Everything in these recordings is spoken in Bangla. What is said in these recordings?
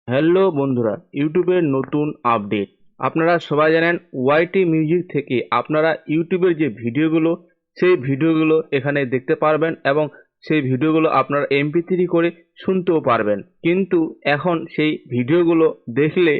হ্যালো বন্ধুরা, ইউটিউবের নতুন আপডেট। আপনারা সবাই জানেন ওয়াইটি মিউজিক থেকে আপনারা ইউটিউবের যে ভিডিওগুলো সেই ভিডিওগুলো এখানে দেখতে পারবেন এবং সেই ভিডিওগুলো আপনারা এমপি3 করে শুনতেও পারবেন। কিন্তু এখন সেই ভিডিওগুলো দেখলে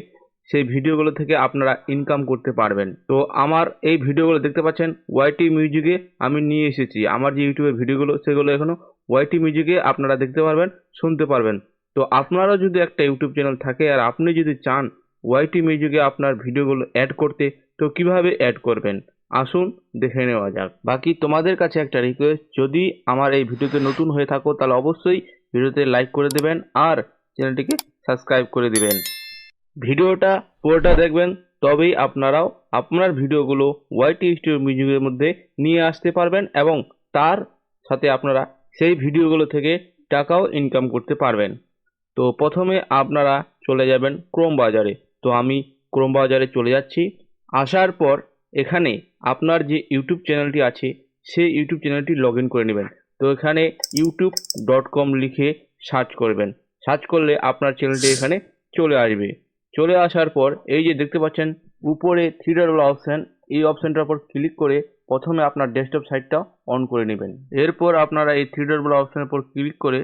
সেই ভিডিওগুলো থেকে আপনারা ইনকাম করতে পারবেন। তো আমার এই ভিডিওগুলো দেখতে পাচ্ছেন ওয়াইটি মিউজিকে আমি নিয়ে এসেছি। আমার যে ইউটিউবের ভিডিওগুলো সেগুলো এখনো ওয়াইটি মিউজিকে আপনারা দেখতে পারবেন, শুনতে পারবেন। তো আপনারও যদি একটা ইউটিউব চ্যানেল থাকে আর আপনি যদি চান ওয়াইটি মিউজিকে আপনার ভিডিওগুলো অ্যাড করতে, তো কিভাবে অ্যাড করবেন আসুন দেখে নেওয়া যাক। বাকি তোমাদের কাছে একটা রিকোয়েস্ট, যদি আমার এই ভিডিওতে নতুন হয়ে থাকো তাহলে অবশ্যই ভিডিওতে লাইক করে দেবেন আর চ্যানেলটিকে সাবস্ক্রাইব করে দিবেন। ভিডিওটা পুরোটা দেখবেন, তবেই আপনারাও আপনার ভিডিওগুলো ওয়াইটি স্টুডিও মিউজিকের মধ্যে নিয়ে আসতে পারবেন এবং তার সাথে আপনারা সেই ভিডিওগুলো থেকে টাকাও ইনকাম করতে পারবেন। তো প্রথমে আপনারা চলে যাবেন ক্রোম বাজারে। তো আমি ক্রোম বাজারে চলে যাচ্ছি। আসার পর এখানে আপনার যে ইউটিউব চ্যানেলটি আছে সেই ইউটিউব চ্যানেলটি লগ ইন করে নেবেন। তো এখানে youtube.com লিখে সার্চ করবেন। সার্চ করলে আপনার চ্যানেলটি এখানে চলে আসবে। চলে আসার পর এই যে দেখতে পাচ্ছেন উপরে থ্রি ডট অপশান, এই অপশানটার উপর ক্লিক করে প্রথমে আপনার ডেস্কটপ সাইটটা অন করে নেবেন। এরপর আপনারা এই থ্রি ডট অপশানের উপর ক্লিক করে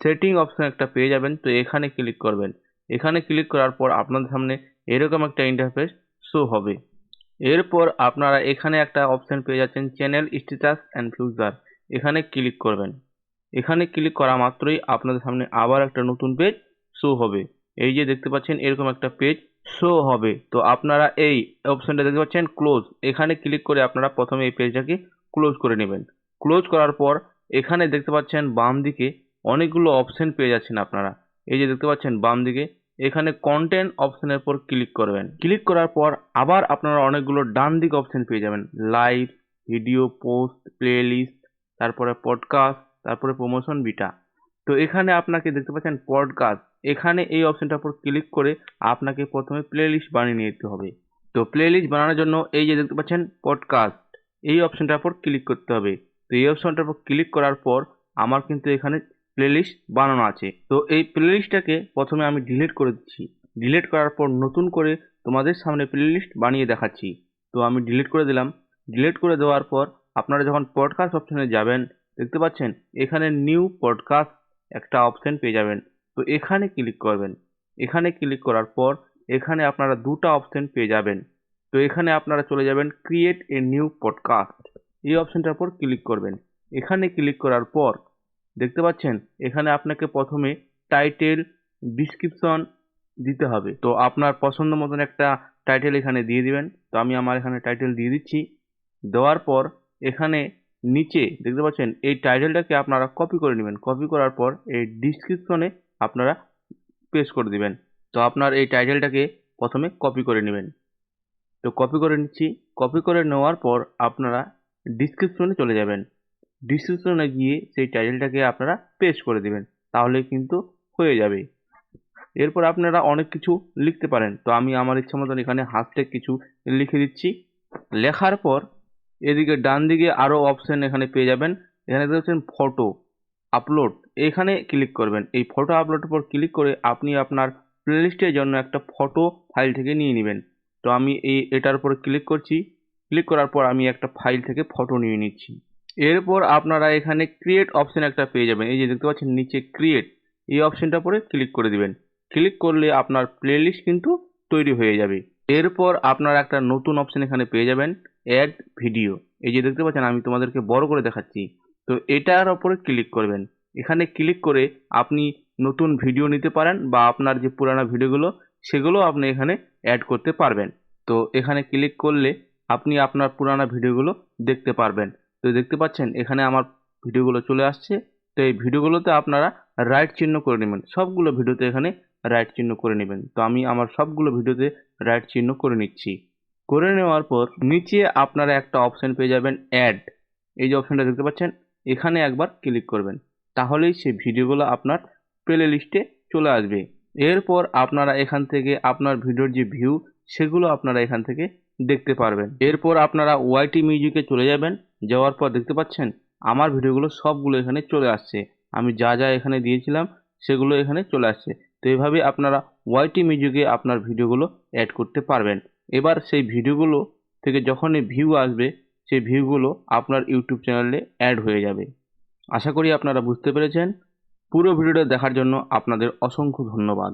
সেটিং অপশন একটা পেয়ে যাবেন। তো এখানে ক্লিক করবেন। এখানে ক্লিক করার পর আপনাদের সামনে এরকম একটা ইন্টারফেস শো হবে। এরপর আপনারা এখানে একটা অপশন পেয়ে যাচ্ছেন চ্যানেল স্ট্যাটাস অ্যান্ড ফিউচার, এখানে ক্লিক করবেন। এখানে ক্লিক করা মাত্রই আপনাদের সামনে আবার একটা নতুন পেজ শো হবে। এই যে দেখতে পাচ্ছেন এরকম একটা পেজ শো হবে। তো আপনারা এই অপশনটা দেখতে পাচ্ছেন ক্লোজ, এখানে ক্লিক করে আপনারা প্রথমে এই পেজটাকে ক্লোজ করে নেবেন। ক্লোজ করার পর এখানে দেখতে পাচ্ছেন বাম দিকে অনেকগুলো অপশন পেয়ে যাচ্ছেন আপনারা। এই যে দেখতে পাচ্ছেন বাম দিকে এখানে কন্টেন্ট অপশনের উপর ক্লিক করবেন। ক্লিক করার পর আবার আপনারা অনেকগুলো ডান দিকে অপশন পেয়ে যাবেন, লাইভ, ভিডিও, পোস্ট, প্লেলিস্ট, তারপরে পডকাস্ট, তারপরে প্রমোশন বিটা। তো এখানে আপনাকে দেখতে পাচ্ছেন পডকাস্ট, এখানে এই অপশনটার উপর ক্লিক করে আপনাকে প্রথমে প্লেলিস্ট বানিয়ে নিতে হবে। তো প্লেলিস্ট বানানোর জন্য এই যে দেখতে পাচ্ছেন পডকাস্ট, এই অপশনটার উপর ক্লিক করতে হবে। তো এই অপশনটার উপর ক্লিক করার পর আমার কিন্তু এখানে প্লেলিস্ট বানানো আছে। তো এই প্লেলিস্টটাকে প্রথমে আমি ডিলিট করে দিচ্ছি। ডিলিট করার পর নতুন করে তোমাদের সামনে প্লেলিস্ট বানিয়ে দেখাচ্ছি। তো আমি ডিলিট করে দিলাম। ডিলিট করে দেওয়ার পর আপনারা যখন পডকাস্ট অপশনে যাবেন দেখতে পাচ্ছেন এখানে নিউ পডকাস্ট একটা অপশন পেয়ে যাবেন। তো এখানে ক্লিক করবেন। এখানে ক্লিক করার পর এখানে আপনারা দুটো অপশন পেয়ে যাবেন। তো এখানে আপনারা চলে যাবেন ক্রিয়েট এ নিউ পডকাস্ট, এই অপশনটার উপর ক্লিক করবেন। এখানে ক্লিক করার পর দেখতে পাচ্ছেন এখানে আপনাকে প্রথমে টাইটেল, ডিসক্রিপশন দিতে হবে। তো আপনার পছন্দ মতন একটা টাইটেল এখানে দিয়ে দিবেন। তো আমি আমার এখানে টাইটেল দিয়ে দিচ্ছি। দেওয়ার পর এখানে নিচে দেখতে পাচ্ছেন এই টাইটেলটাকে আপনারা কপি করে নেবেন। কপি করার পর এই ডিসক্রিপশনে আপনারা পেস্ট করে দিবেন। তো আপনার এই টাইটেলটাকে প্রথমে কপি করে নেবেন। তো কপি করে নিচ্ছি। কপি করে নেওয়ার পর আপনারা ডিসক্রিপশনে চলে যাবেন। ডিসক্রিপশনে গিয়ে সেই টাইটেলটাকে আপনারা পেস্ট করে দিবেন, তাহলে কিন্তু হয়ে যাবে। এরপর আপনারা অনেক কিছু লিখতে পারেন। তো আমি আমার ইচ্ছা মতন এখানে হ্যাশট্যাগ কিছু লিখে দিচ্ছি। লেখার পর এদিকে ডান দিকে আরও অপশন এখানে পেয়ে যাবেন। এখানে দেখতে পাচ্ছেন ফটো আপলোড, এখানে ক্লিক করবেন। এই ফটো আপলোডের উপর ক্লিক করে আপনি আপনার প্লেলিস্টের জন্য একটা ফটো ফাইল থেকে নিয়ে নেবেন। তো আমি এটার উপর ক্লিক করছি। ক্লিক করার পর আমি একটা ফাইল থেকে ফটো নিয়ে নিচ্ছি। এরপর আপনারা এখানে ক্রিয়েট অপশন একটা পেয়ে যাবেন। এই যে দেখতে পাচ্ছেন নিচে ক্রিয়েট, এই অপশনটা পরে ক্লিক করে দিবেন। ক্লিক করলে আপনার প্লেলিস্ট কিন্তু তৈরি হয়ে যাবে। এরপর আপনারা একটা নতুন অপশন এখানে পেয়ে যাবেন, অ্যাড ভিডিও। এই যে দেখতে পাচ্ছেন আমি তোমাদেরকে বড় করে দেখাচ্ছি। তো এটার ওপরে ক্লিক করবেন। এখানে ক্লিক করে আপনি নতুন ভিডিও নিতে পারেন বা আপনার যে পুরানো ভিডিওগুলো সেগুলো আপনি এখানে অ্যাড করতে পারবেন। তো এখানে ক্লিক করলে আপনি আপনার পুরানো ভিডিওগুলো দেখতে পারবেন। তো দেখতে পাচ্ছেন এখানে আমার ভিডিওগুলো চলে আসছে। তো এই ভিডিওগুলোতে আপনারা রাইট চিহ্ন করে নেবেন। সবগুলো ভিডিওতে এখানে রাইট চিহ্ন করে নেবেন। তো আমি আমার সবগুলো ভিডিওতে রাইট চিহ্ন করে নিচ্ছি। করে নেওয়ার পর নিচে আপনারা একটা অপশন পেয়ে যাবেন অ্যাড, এই যে অপশনটা দেখতে পাচ্ছেন এখানে একবার ক্লিক করবেন, তাহলেই সেই ভিডিওগুলো আপনার প্লে লিস্টে চলে আসবে। এরপর আপনারা এখান থেকে আপনার ভিডিওর যে ভিউ সেগুলো আপনারা এখান থেকে দেখতে পারবেন। এরপর আপনারা ওয়াইটি মিউজিকে চলে যাবেন। যাওয়ার পর দেখতে পাচ্ছেন আমার ভিডিওগুলো সবগুলো এখানে চলে আসছে। আমি যা যা এখানে দিয়েছিলাম সেগুলো এখানে চলে আসছে। তো এইভাবে আপনারা ওয়াইটি মিউজিকে আপনার ভিডিওগুলো অ্যাড করতে পারবেন। এবার সেই ভিডিওগুলো থেকে যখনই ভিউ আসবে সেই ভিউগুলো আপনার ইউটিউব চ্যানেলে অ্যাড হয়ে যাবে। আশা করি আপনারা বুঝতে পেরেছেন। পুরো ভিডিওটা দেখার জন্য আপনাদের অসংখ্য ধন্যবাদ।